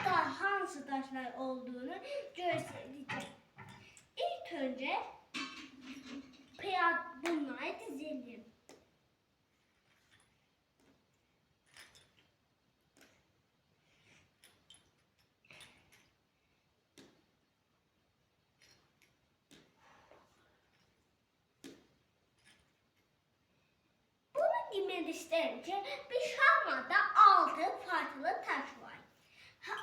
daha hansı taşlar olduğunu göstereceğim. İlk önce bunları dizelim. Dizilişlerince bir şahmada 6 farklı taş var.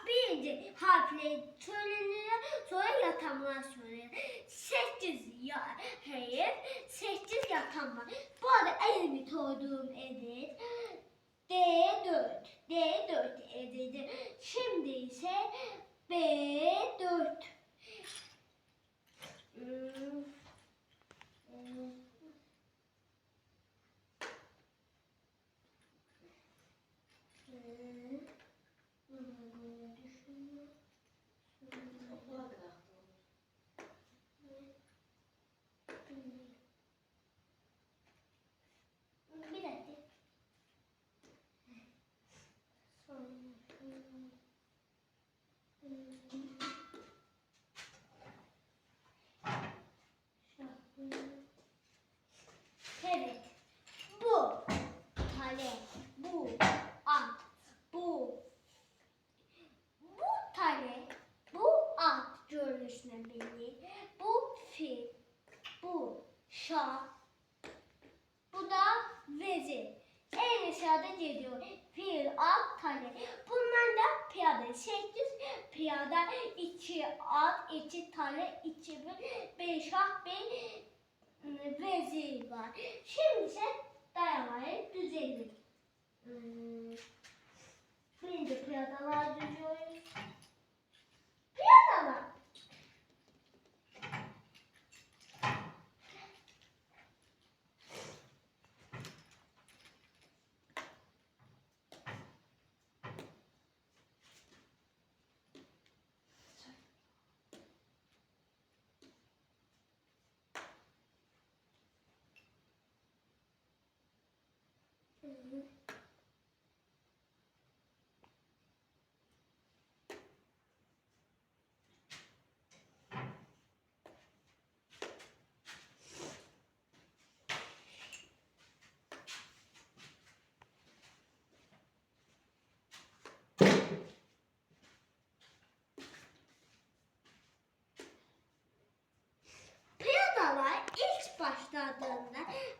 Birinci harfleri söylenir, sonra yatamlar söylenir. 8 yatan var. Bu arada elimi koyduğum edet D4 ededi. Şimdi ise B4. Evet, bu kale, bu at, bu kale, bu at görünüşüne belli, bu fil, bu şah, bu da vezir. En aşağıda geliyor fil, at, kale. Bunlar da piyade. 8 piyade, 2 at, 2 kale, 2 bir şah, bir vezir var. Şimdi ise dayamayı düzelir. Birinci piyadalar düzüyoruz. Piyadalar.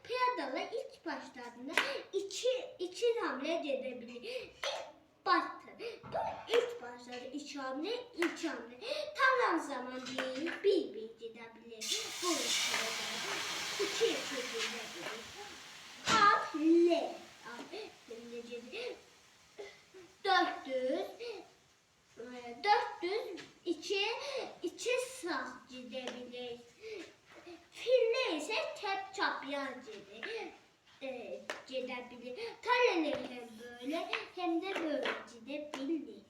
Piyadalar ilk başladığında iki hamle edebilir. İlk başladı iki hamle. Tamam zaman değil, bir gidebilir. Bu iki gidebilir. Hamle. 400 iki sağ gidebilir. Fille ise tek çapraz gidebilir. Kaleleri hem böyle hem de böyle gidebilir.